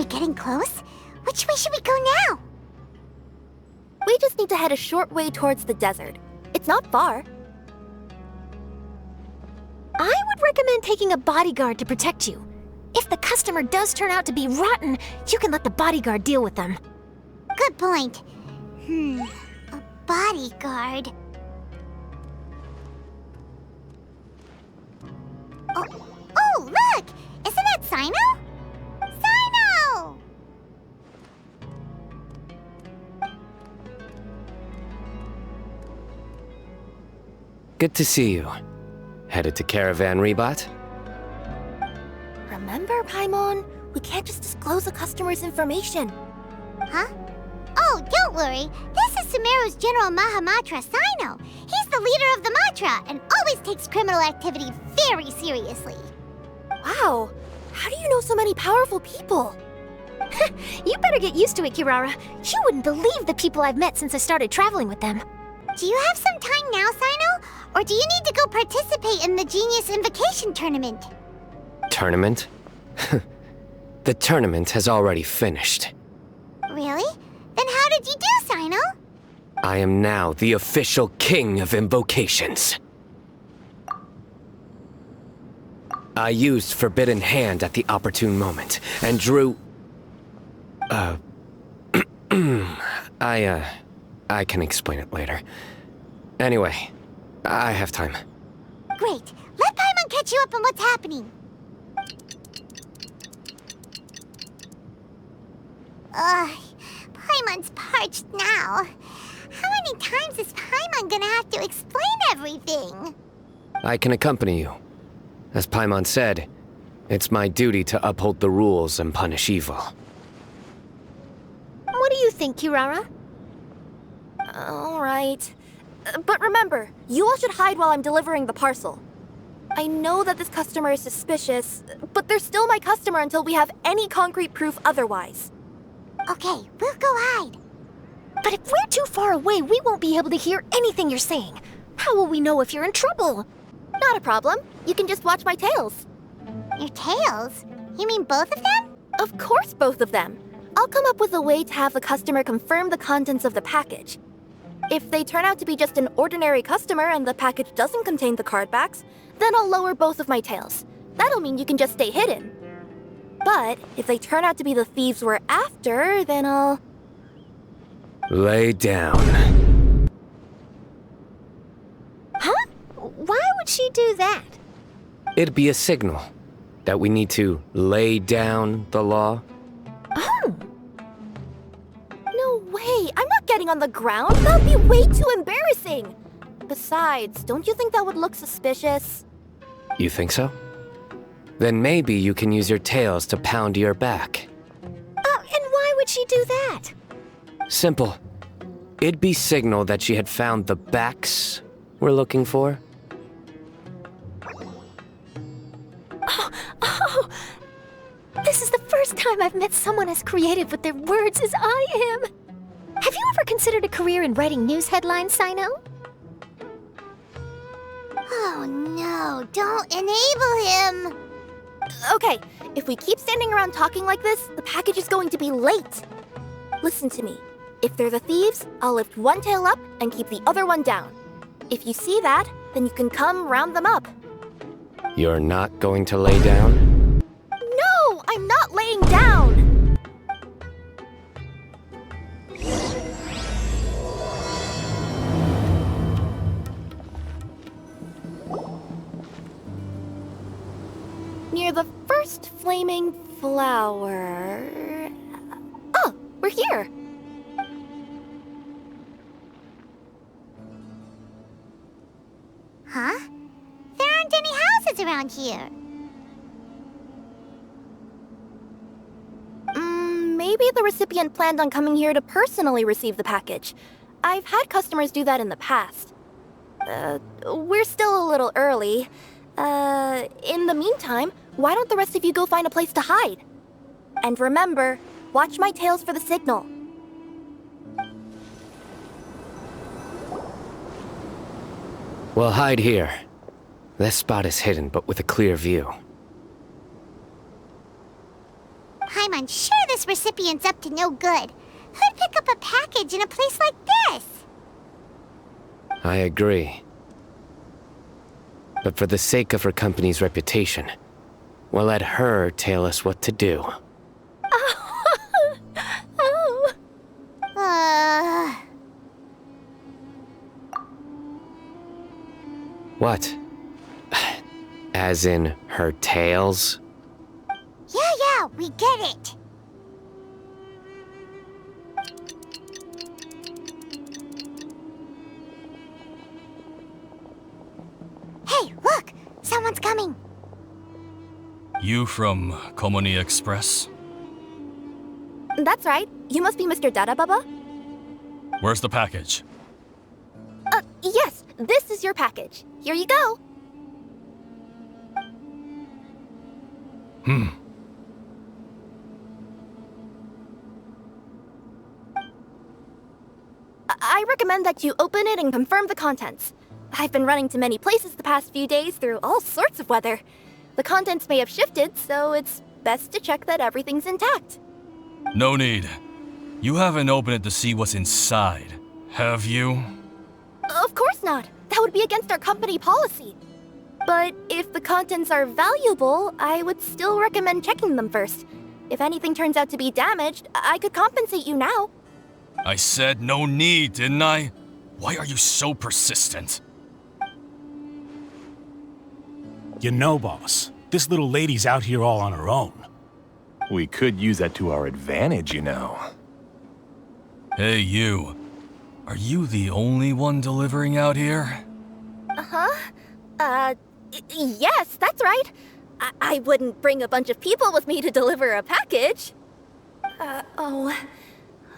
we getting close? Which way should we go now? We just need to head a short way towards the desert. It's not far. I would recommend taking a bodyguard to protect you. If the customer does turn out to be rotten, you can let the bodyguard deal with them. Good point. A bodyguard. Oh, look! Isn't that Sino? Sino! Good to see you. Headed to Caravan Rebot? Remember, Paimon? We can't just disclose a customer's information. Huh? Oh, don't worry. This is Sumeru's General Mahamatra, Sino. He's the leader of the Matra and always takes criminal activity very seriously. Wow, how do you know so many powerful people? You better get used to it, Kirara. You wouldn't believe the people I've met since I started traveling with them. Do you have some time now, Sino? Or do you need to go participate in the Genius Invocation Tournament? Tournament? The tournament has already finished. Really? Then how did you do, Sino? I am now the official king of invocations. I used Forbidden Hand at the opportune moment, and drew... I can explain it later. Anyway, I have time. Great. Let Paimon catch you up on what's happening. Paimon's parched now. How many times is Paimon gonna have to explain everything? I can accompany you. As Paimon said, it's my duty to uphold the rules and punish evil. What do you think, Kirara? All right. But remember, you all should hide while I'm delivering the parcel. I know that this customer is suspicious, but they're still my customer until we have any concrete proof otherwise. Okay, we'll go hide. But if we're too far away, we won't be able to hear anything you're saying. How will we know if you're in trouble? Not a problem. You can just watch my tails. Your tails? You mean both of them? Of course, both of them. I'll come up with a way to have the customer confirm the contents of the package. If they turn out to be just an ordinary customer and the package doesn't contain the card backs, then I'll lower both of my tails. That'll mean you can just stay hidden. But if they turn out to be the thieves we're after, then I'll... Lay down. Huh? Why would she do that? It'd be a signal that we need to lay down the law. Oh. No way! I'm not getting on the ground! That would be way too embarrassing! Besides, don't you think that would look suspicious? You think so? Then maybe you can use your tails to pound your back. Oh, and why would she do that? Simple. It'd be signal that she had found the backs we're looking for. Oh, this is the first time I've met someone as creative with their words as I am. Have you ever considered a career in writing news headlines, Sino? Oh no, don't enable him! Okay, if we keep standing around talking like this, the package is going to be late. Listen to me. If they're the thieves, I'll lift one tail up and keep the other one down. If you see that, then you can come round them up. You're not going to lay down? No, I'm not laying down! Near the first flaming flower... Oh, we're here! Huh? There aren't any houses around here. Maybe the recipient planned on coming here to personally receive the package. I've had customers do that in the past. We're still a little early. In the meantime, why don't the rest of you go find a place to hide? And remember, watch my tails for the signal. We'll hide here. This spot is hidden, but with a clear view. Paimon's sure this recipient's up to no good. Who'd pick up a package in a place like this? I agree. But for the sake of her company's reputation, we'll let her tell us what to do. Oh. What? As in her tails? Yeah, we get it. Hey, look! Someone's coming. You from Culminate Express? That's right. You must be Mr. Dada Baba? Where's the package? Yes. This is your package. Here you go. I recommend that you open it and confirm the contents. I've been running to many places the past few days through all sorts of weather. The contents may have shifted, so it's best to check that everything's intact. No need. You haven't opened it to see what's inside, have you? Of course not. That would be against our company policy. But if the contents are valuable, I would still recommend checking them first. If anything turns out to be damaged, I could compensate you now. I said no need, didn't I? Why are you so persistent? You know, boss, this little lady's out here all on her own. We could use that to our advantage, you know. Hey, you. Are you the only one delivering out here? Yes, that's right. I wouldn't bring a bunch of people with me to deliver a package.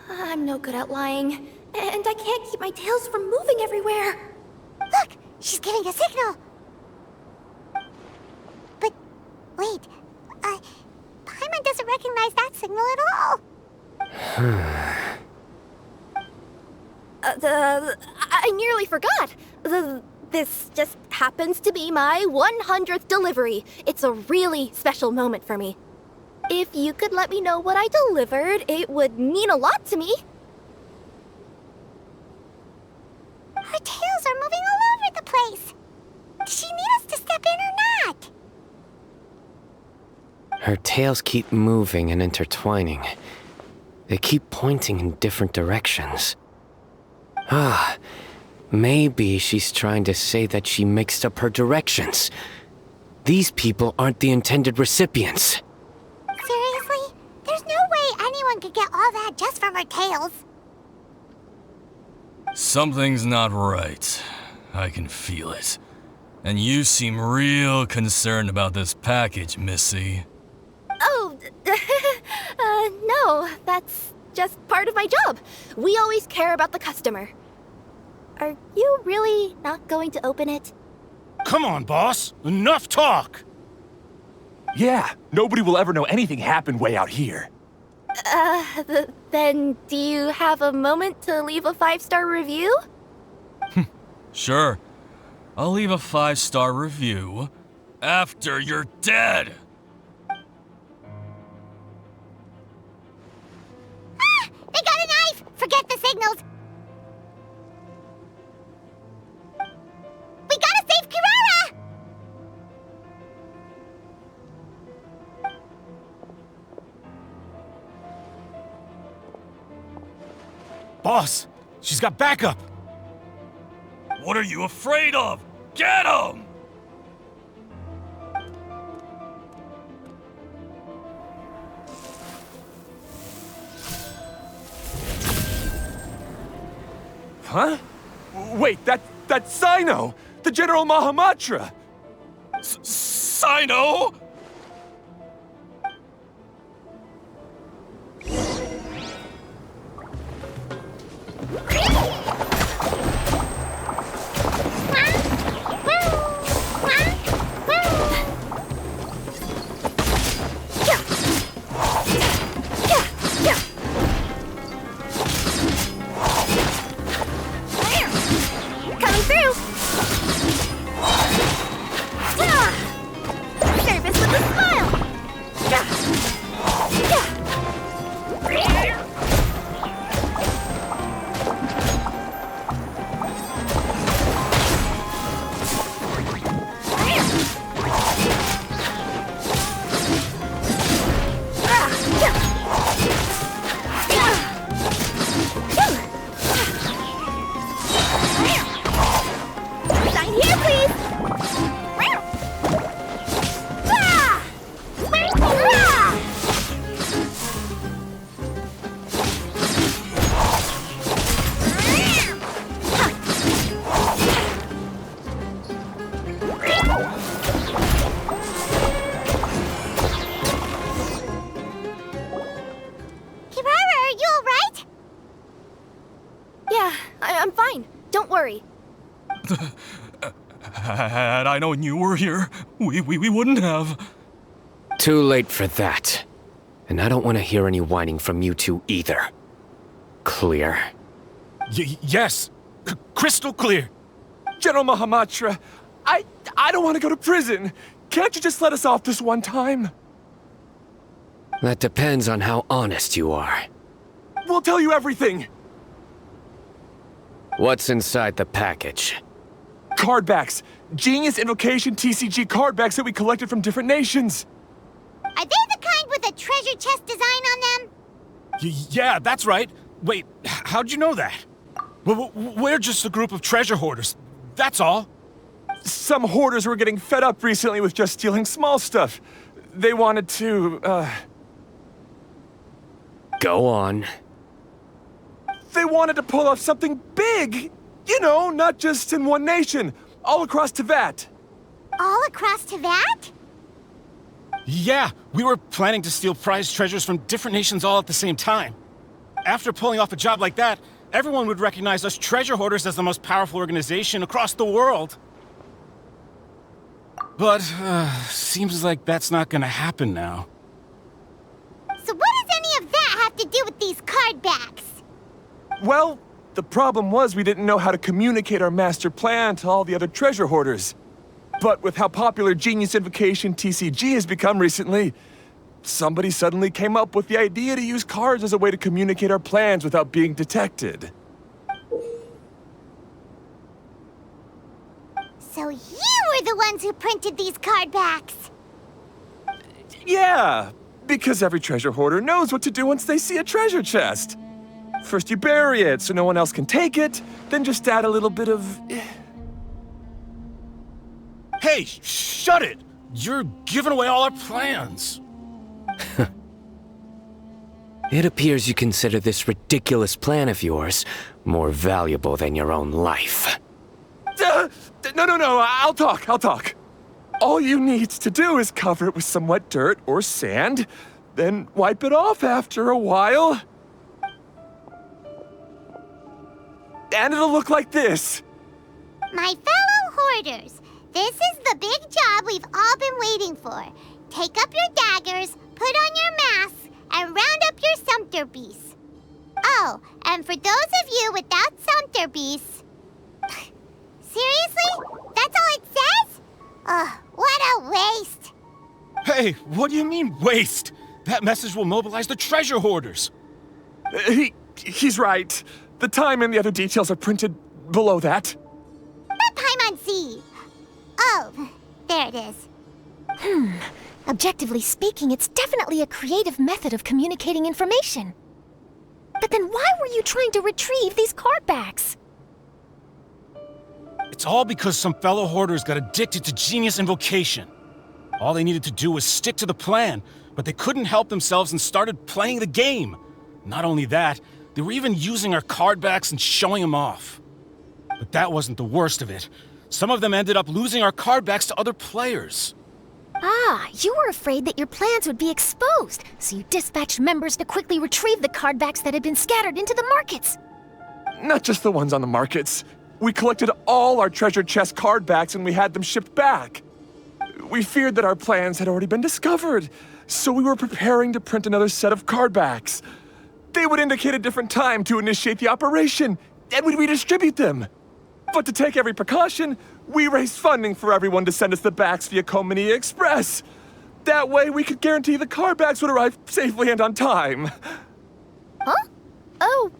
I'm no good at lying, and I can't keep my tails from moving everywhere. Look! She's giving a signal! But, wait, Paimon doesn't recognize that signal at all! I nearly forgot. This just happens to be my 100th delivery. It's a really special moment for me. If you could let me know what I delivered, it would mean a lot to me. Her tails are moving all over the place! Does she need us to step in or not? Her tails keep moving and intertwining. They keep pointing in different directions. Maybe she's trying to say that she mixed up her directions. These people aren't the intended recipients. Seriously? There's no way anyone could get all that just from her tails. Something's not right. I can feel it. And you seem real concerned about this package, Missy. Oh, no, that's just part of my job. We always care about the customer. Are you really not going to open it? Come on, boss. Enough talk! Yeah, nobody will ever know anything happened way out here. Then do you have a moment to leave a 5-star review? Sure. I'll leave a 5-star review after you're dead. They got a knife! Forget the signals! We gotta save Kirara! Boss, she's got backup! What are you afraid of? Get him! Huh? Wait, that's Sino! The General Mahamatra! Sino? Coming through! Service Sino and you were here, we wouldn't have. Too late for that. And I don't want to hear any whining from you two either. Clear? Yes. Crystal clear. General Mahamatra, I don't want to go to prison. Can't you just let us off this one time? That depends on how honest you are. We'll tell you everything. What's inside the package? Card backs. Genius Invocation TCG card backs that we collected from different nations. Are they the kind with a treasure chest design on them? Yeah, that's right. Wait, how'd you know that? We're just a group of treasure hoarders. That's all. Some hoarders were getting fed up recently with just stealing small stuff. They wanted to, Go on. They wanted to pull off something big. You know, not just in one nation. All across Teyvat. All across Teyvat? Yeah, we were planning to steal prized treasures from different nations all at the same time. After pulling off a job like that, everyone would recognize us treasure hoarders as the most powerful organization across the world. But, seems like that's not gonna happen now. So what does any of that have to do with these card backs? Well, the problem was we didn't know how to communicate our master plan to all the other treasure hoarders. But with how popular Genius Invocation TCG has become recently, somebody suddenly came up with the idea to use cards as a way to communicate our plans without being detected. So you were the ones who printed these card backs. Yeah, because every treasure hoarder knows what to do once they see a treasure chest. First you bury it so no one else can take it, then just add a little bit of... Hey, shut it! You're giving away all our plans. It appears you consider this ridiculous plan of yours more valuable than your own life. No, I'll talk. All you need to do is cover it with some wet dirt or sand, then wipe it off after a while. And it'll look like this. My fellow hoarders, this is the big job we've all been waiting for. Take up your daggers, put on your masks, and round up your sumpter beasts. Oh, and for those of you without sumpter beasts... Seriously? That's all it says? Ugh, what a waste. Hey, what do you mean, waste? That message will mobilize the treasure hoarders. He's right. The time and the other details are printed below that. That Paimon-Z. Oh, there it is. Objectively speaking, it's definitely a creative method of communicating information. But then why were you trying to retrieve these card backs? It's all because some fellow hoarders got addicted to Genius Invocation. All they needed to do was stick to the plan, but they couldn't help themselves and started playing the game. Not only that, they were even using our card backs and showing them off. But that wasn't the worst of it. Some of them ended up losing our card backs to other players. Ah, you were afraid that your plans would be exposed, so you dispatched members to quickly retrieve the card backs that had been scattered into the markets. Not just the ones on the markets. We collected all our treasure chest card backs and we had them shipped back. We feared that our plans had already been discovered, so we were preparing to print another set of card backs. They would indicate a different time to initiate the operation, and we'd redistribute them. But to take every precaution, we raised funding for everyone to send us the backs via Culminate Express. That way, we could guarantee the card backs would arrive safely and on time. Huh? Oh,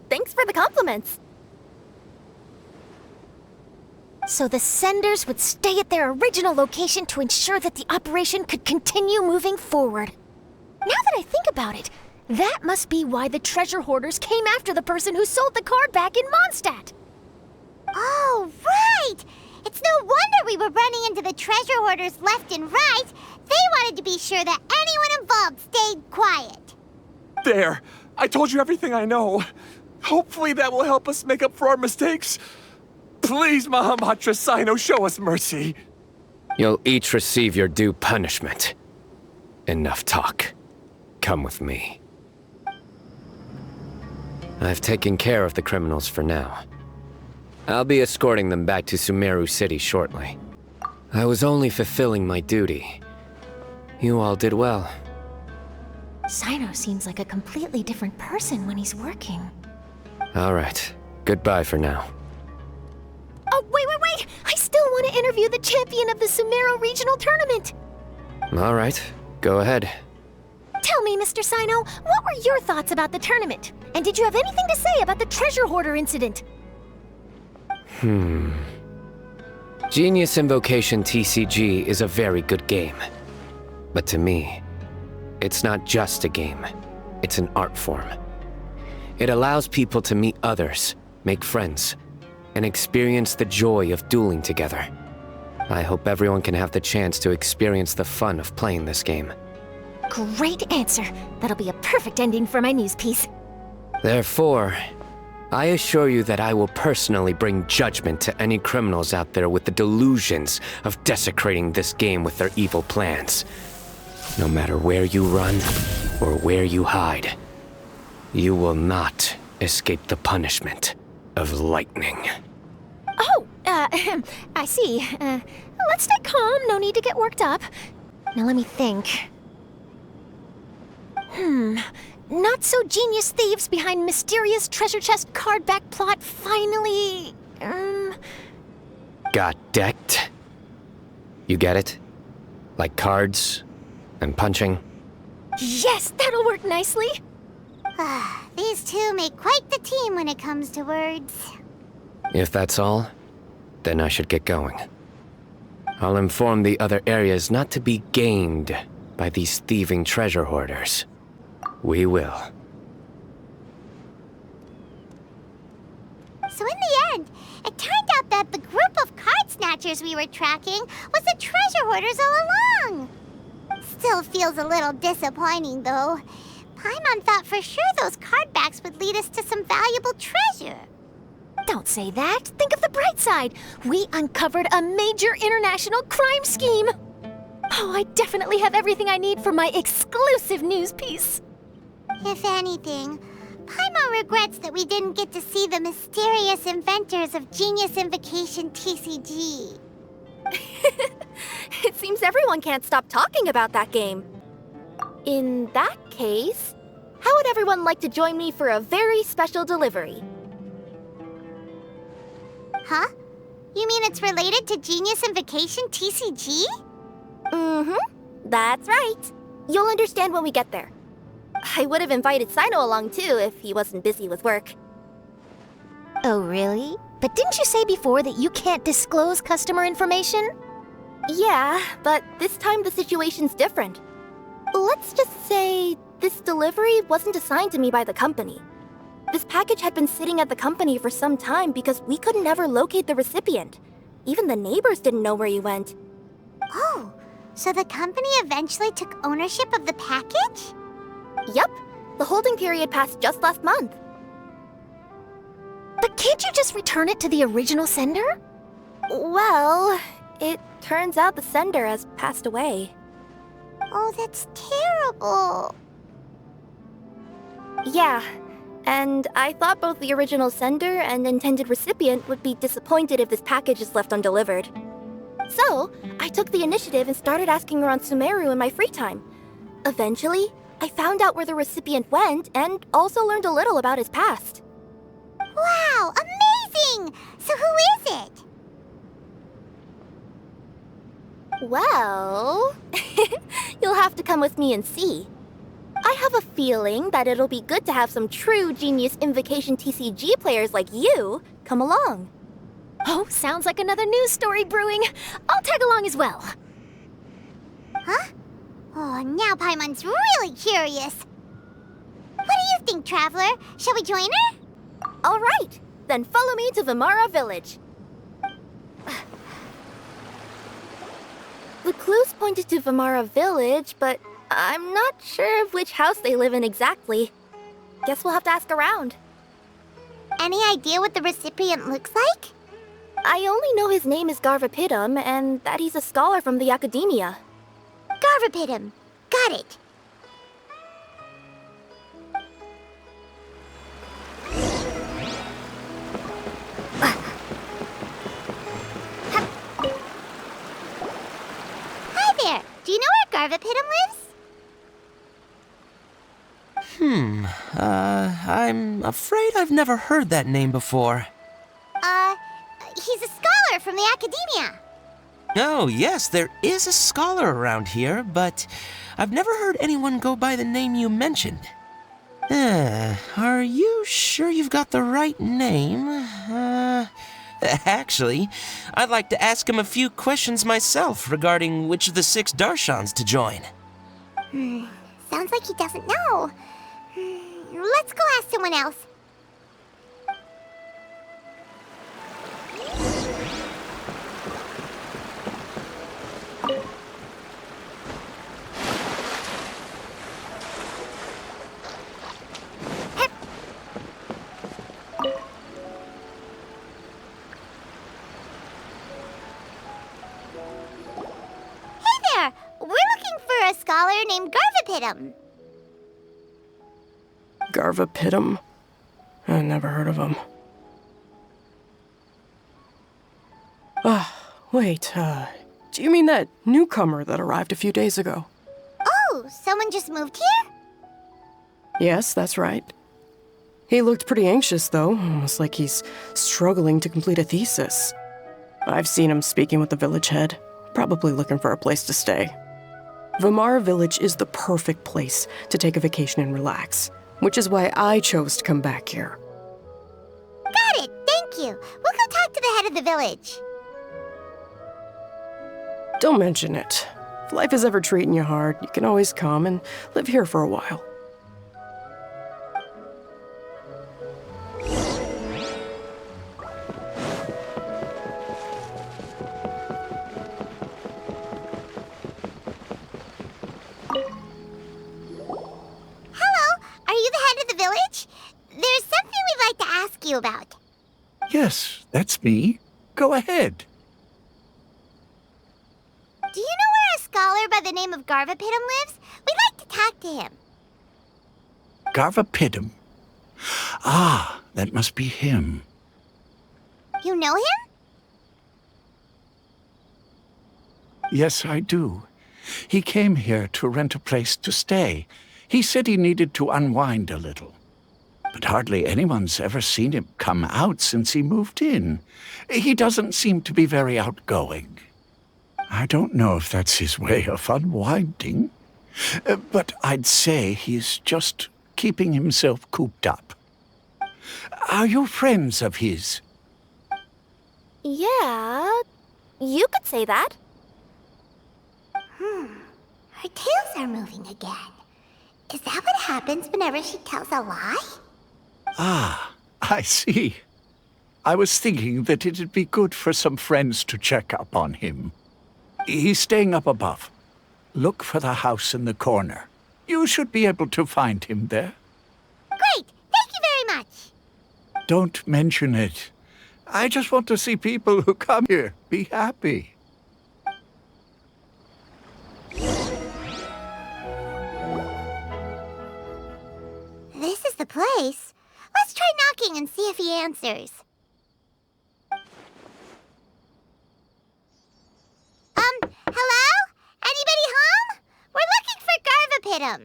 thanks for the compliments. So the senders would stay at their original location to ensure that the operation could continue moving forward. Now that I think about it, that must be why the treasure hoarders came after the person who sold the card back in Mondstadt. Oh, right! It's no wonder we were running into the treasure hoarders left and right. They wanted to be sure that anyone involved stayed quiet. There, I told you everything I know. Hopefully that will help us make up for our mistakes. Please, Mahamatra Sino, show us mercy. You'll each receive your due punishment. Enough talk. Come with me. I've taken care of the criminals for now. I'll be escorting them back to Sumeru City shortly. I was only fulfilling my duty. You all did well. Sino seems like a completely different person when he's working. All right. Goodbye for now. Oh, wait! I still want to interview the champion of the Sumeru Regional Tournament! All right. Go ahead. Tell me, Mr. Sino, what were your thoughts about the tournament? And did you have anything to say about the treasure hoarder incident? Genius Invocation TCG is a very good game. But to me, it's not just a game. It's an art form. It allows people to meet others, make friends, and experience the joy of dueling together. I hope everyone can have the chance to experience the fun of playing this game. Great answer. That'll be a perfect ending for my news piece. Therefore, I assure you that I will personally bring judgment to any criminals out there with the delusions of desecrating this game with their evil plans. No matter where you run or where you hide, you will not escape the punishment of lightning. Oh, I see. Let's stay calm, no need to get worked up. Now let me think. Not so genius thieves behind mysterious treasure chest card back plot finally... Got decked? You get it? Like cards and punching? Yes, that'll work nicely. These two make quite the team when it comes to words. If that's all, then I should get going. I'll inform the other areas not to be gamed by these thieving treasure hoarders. We will. So in the end, it turned out that the group of card snatchers we were tracking was the treasure hoarders all along. Still feels a little disappointing, though. Paimon thought for sure those card backs would lead us to some valuable treasure. Don't say that. Think of the bright side. We uncovered a major international crime scheme. Oh, I definitely have everything I need for my exclusive news piece. If anything, Paimon regrets that we didn't get to see the mysterious inventors of Genius Invocation TCG. It seems everyone can't stop talking about that game. In that case, how would everyone like to join me for a very special delivery? Huh? You mean it's related to Genius Invocation TCG? That's right. You'll understand when we get there. I would have invited Sino along too if he wasn't busy with work. Oh, really? But didn't you say before that you can't disclose customer information? Yeah, but this time the situation's different. Let's just say this delivery wasn't assigned to me by the company. This package had been sitting at the company for some time because we could never locate the recipient. Even the neighbors didn't know where he went. Oh, so the company eventually took ownership of the package? Yup, the holding period passed just last month. But can't you just return it to the original sender? Well, it turns out the sender has passed away. Oh, that's terrible. Yeah, and I thought both the original sender and intended recipient would be disappointed if this package is left undelivered. So, I took the initiative and started asking around Sumeru in my free time. Eventually, I found out where the recipient went and also learned a little about his past. Wow, amazing! So who is it? Well, you'll have to come with me and see. I have a feeling that it'll be good to have some true Genius Invocation TCG players like you come along. Oh, sounds like another news story brewing. I'll tag along as well. Huh? Oh, now Paimon's really curious. What do you think, Traveler? Shall we join her? All right, then follow me to Vimara Village. The clues pointed to Vimara Village, but I'm not sure of which house they live in exactly. Guess we'll have to ask around. Any idea what the recipient looks like? I only know his name is Garvapidum and that he's a scholar from the academia. Garvapidum. Got it. Garvapidum lives? I'm afraid I've never heard that name before. He's a scholar from the academia. Oh, yes, there is a scholar around here, but I've never heard anyone go by the name you mentioned. Are you sure you've got the right name? Actually, I'd like to ask him a few questions myself regarding which of the 6 Darshans to join. Sounds like he doesn't know. Let's go ask someone else. We're looking for a scholar named Garvapidum. Garvapidum? I never heard of him. Wait, do you mean that newcomer that arrived a few days ago? Oh, someone just moved here? Yes, that's right. He looked pretty anxious, though, almost like he's struggling to complete a thesis. I've seen him speaking with the village head, probably looking for a place to stay. Vamara Village is the perfect place to take a vacation and relax, which is why I chose to come back here. Got it, thank you. We'll go talk to the head of the village. Don't mention it. If life is ever treating you hard, you can always come and live here for a while. About. Yes, that's me. Go ahead. Do you know where a scholar by the name of Garvapidum lives? We'd like to talk to him. Garvapidum? Ah, that must be him. You know him? Yes, I do. He came here to rent a place to stay. He said he needed to unwind a little. But hardly anyone's ever seen him come out since he moved in. He doesn't seem to be very outgoing. I don't know if that's his way of unwinding, but I'd say he's just keeping himself cooped up. Are you friends of his? Yeah, you could say that. Her tails are moving again. Is that what happens whenever she tells a lie? Ah, I see. I was thinking that it'd be good for some friends to check up on him. He's staying up above. Look for the house in the corner. You should be able to find him there. Great! Thank you very much! Don't mention it. I just want to see people who come here be happy. This is the place. Let's try knocking and see if he answers. Hello? Anybody home? We're looking for Garvapidum.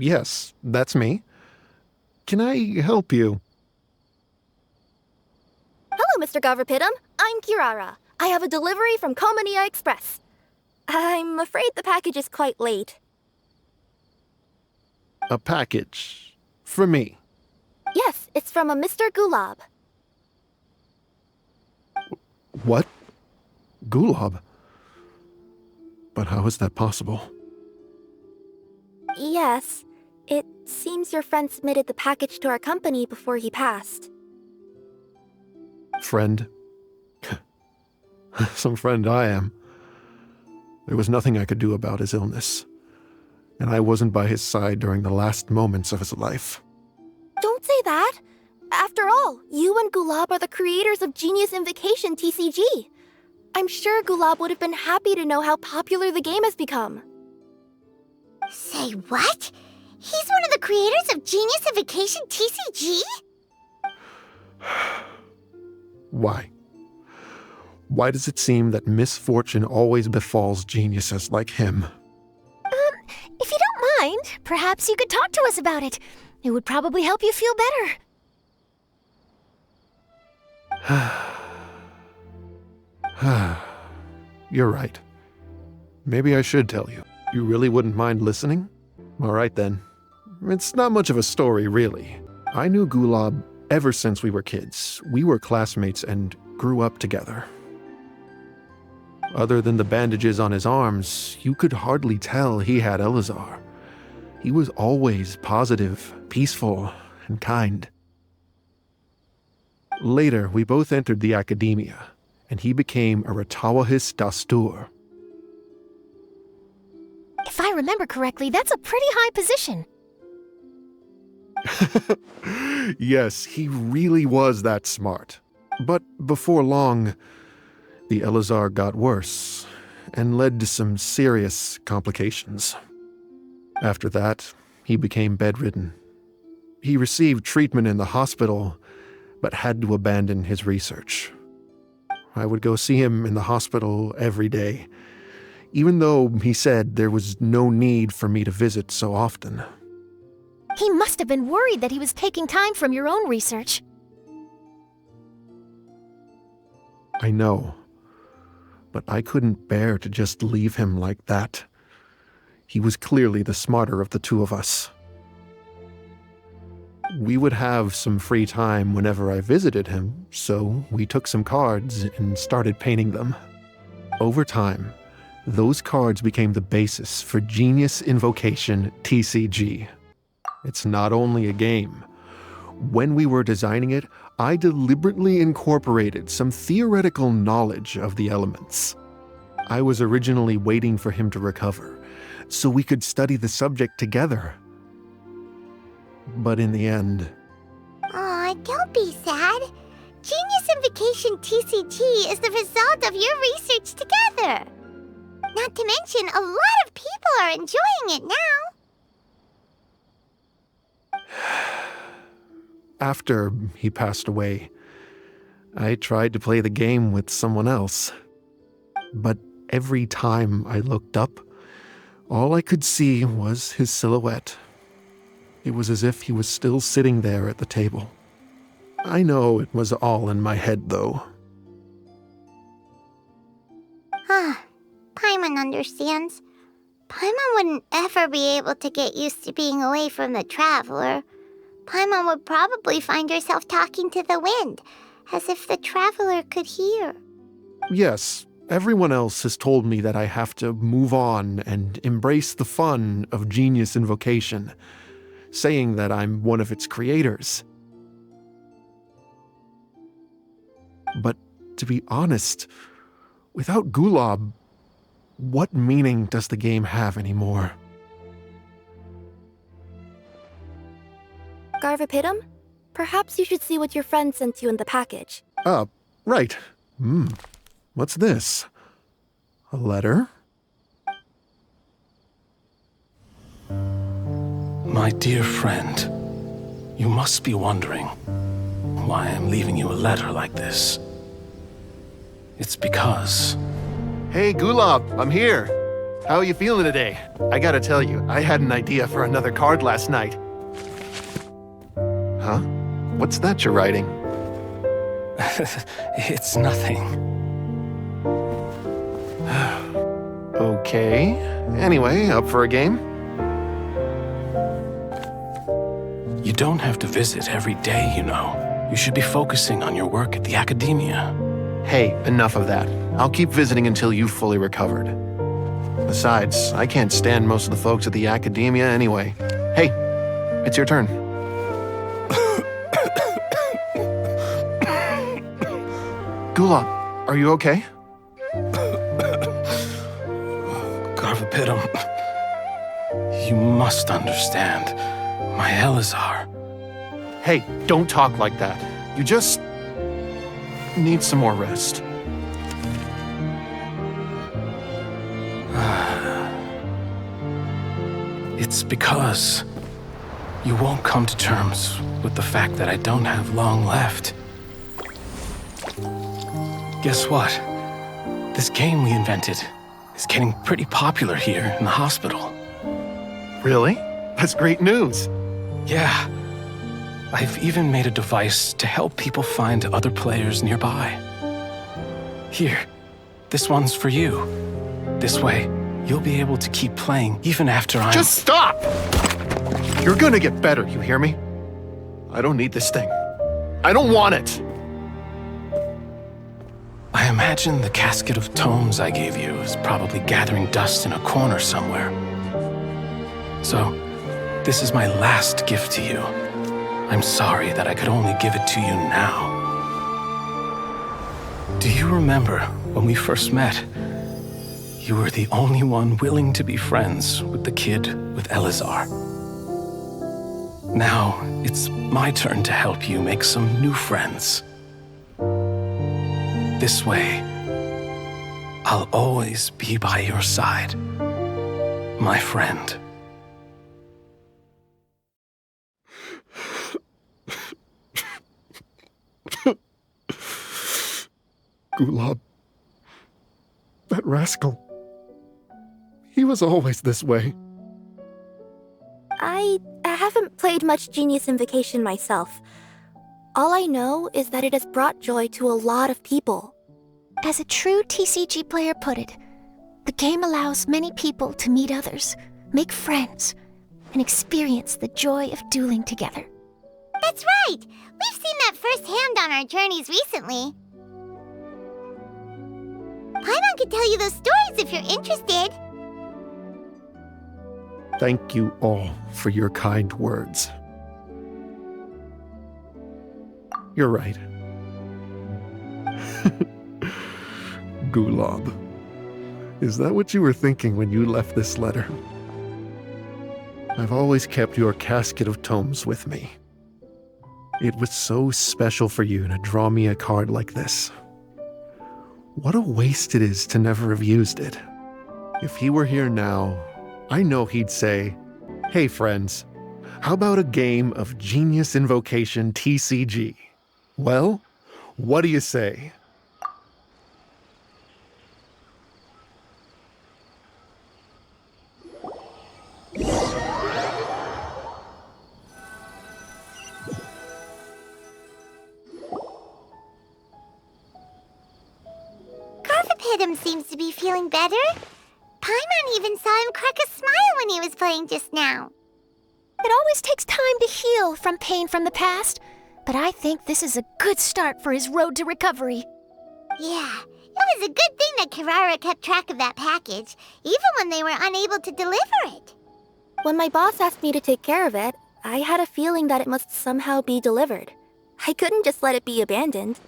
Yes, that's me. Can I help you? Hello, Mr. Garvapidum. I'm Kirara. I have a delivery from Culminate Express. I'm afraid the package is quite late. A package? For me? Yes, it's from a Mr. Gulab. What? Gulab? But how is that possible? Yes. It seems your friend submitted the package to our company before he passed. Friend? Some friend I am. There was nothing I could do about his illness, and I wasn't by his side during the last moments of his life. Don't say that! After all, you and Gulab are the creators of Genius Invocation TCG. I'm sure Gulab would have been happy to know how popular the game has become. Say what? He's one of the creators of Genius Invocation TCG? Why? Why does it seem that misfortune always befalls geniuses like him? If you don't mind, perhaps you could talk to us about it. It would probably help you feel better. You're right. Maybe I should tell you. You really wouldn't mind listening? All right then. It's not much of a story, really. I knew Gulab ever since we were kids. We were classmates and grew up together. Other than the bandages on his arms, you could hardly tell he had Elazar. He was always positive, peaceful, and kind. Later, we both entered the academia, and he became a Ratawahis Dastur. If I remember correctly, that's a pretty high position. Yes, he really was that smart. But before long, the Elazar got worse and led to some serious complications. After that, he became bedridden. He received treatment in the hospital, but had to abandon his research. I would go see him in the hospital every day, even though he said there was no need for me to visit so often. He must have been worried that he was taking time from your own research. I know, but I couldn't bear to just leave him like that. He was clearly the smarter of the two of us. We would have some free time whenever I visited him, so we took some cards and started painting them. Over time, those cards became the basis for Genius Invocation TCG. It's not only a game. When we were designing it, I deliberately incorporated some theoretical knowledge of the elements. I was originally waiting for him to recover, so we could study the subject together. But in the end... Aw, don't be sad. Genius Invocation TCG is the result of your research together. Not to mention, a lot of people are enjoying it now. After he passed away, I tried to play the game with someone else. But every time I looked up, all I could see was his silhouette. It was as if he was still sitting there at the table. I know it was all in my head, though. Paimon understands. Paimon wouldn't ever be able to get used to being away from the Traveler. Paimon would probably find herself talking to the wind, as if the Traveler could hear. Yes, everyone else has told me that I have to move on and embrace the fun of Genius Invocation, saying that I'm one of its creators. But to be honest, without Gulab, what meaning does the game have anymore? Garvapitum, perhaps you should see what your friend sent you in the package. Right. What's this? A letter? My dear friend, you must be wondering why I'm leaving you a letter like this. It's because... Hey, Gulab, I'm here. How are you feeling today? I gotta tell you, I had an idea for another card last night. Huh? What's that you're writing? It's nothing. Okay. Anyway, up for a game? You don't have to visit every day, you know. You should be focusing on your work at the academia. Hey, enough of that. I'll keep visiting until you've fully recovered. Besides, I can't stand most of the folks at the academia anyway. Hey, it's your turn. Gulab, are you okay? Garvapitum, you must understand. My Elazar. Hey, don't talk like that. You just need some more rest. It's because you won't come to terms with the fact that I don't have long left. Guess what? This game we invented is getting pretty popular here in the hospital. Really? That's great news. Yeah. I've even made a device to help people find other players nearby. Here, this one's for you. This way, you'll be able to keep playing even after I'm— Just stop! You're gonna get better, you hear me? I don't need this thing. I don't want it! I imagine the casket of tomes I gave you is probably gathering dust in a corner somewhere. So, this is my last gift to you. I'm sorry that I could only give it to you now. Do you remember when we first met? You were the only one willing to be friends with the kid with Elazar. Now, it's my turn to help you make some new friends. This way, I'll always be by your side, my friend. Gulab. That rascal. He was always this way. I haven't played much Genius Invocation myself. All I know is that it has brought joy to a lot of people. As a true TCG player put it, the game allows many people to meet others, make friends, and experience the joy of dueling together. That's right! We've seen that firsthand on our journeys recently. Paimon could tell you those stories if you're interested. Thank you all for your kind words. You're right. Gulab. Is that what you were thinking when you left this letter? I've always kept your casket of tomes with me. It was so special for you to draw me a card like this. What a waste it is to never have used it. If he were here now, I know he'd say, "Hey friends, how about a game of Genius Invocation TCG? Well, what do you say?" Garfapidum seems to be feeling better. Paimon even saw him crack a smile when he was playing just now. It always takes time to heal from pain from the past, but I think this is a good start for his road to recovery. Yeah, it was a good thing that Kirara kept track of that package, even when they were unable to deliver it. When my boss asked me to take care of it, I had a feeling that it must somehow be delivered. I couldn't just let it be abandoned.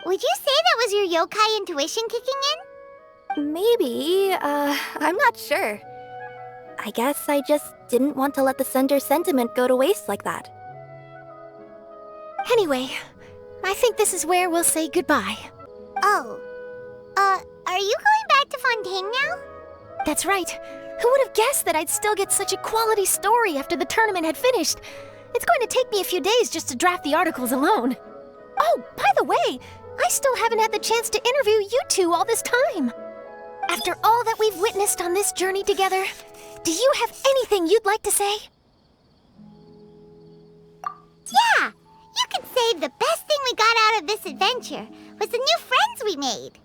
Would you say that was your yokai intuition kicking in? Maybe, I'm not sure. I guess I just didn't want to let the sender's sentiment go to waste like that. Anyway, I think this is where we'll say goodbye. Oh. Are you going back to Fontaine now? That's right. Who would have guessed that I'd still get such a quality story after the tournament had finished? It's going to take me a few days just to draft the articles alone. Oh, by the way, I still haven't had the chance to interview you two all this time. After all that we've witnessed on this journey together, do you have anything you'd like to say? Yeah! You could say the best thing we got out of this adventure was the new friends we made.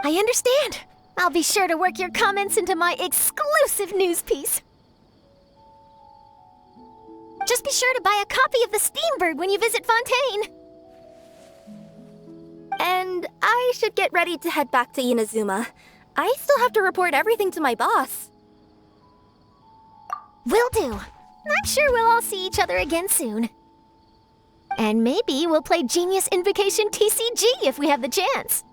I understand. I'll be sure to work your comments into my exclusive news piece. Just be sure to buy a copy of the Steambird when you visit Fontaine. And I should get ready to head back to Inazuma. I still have to report everything to my boss. Will do. I'm sure we'll all see each other again soon. And maybe we'll play Genius Invocation TCG if we have the chance.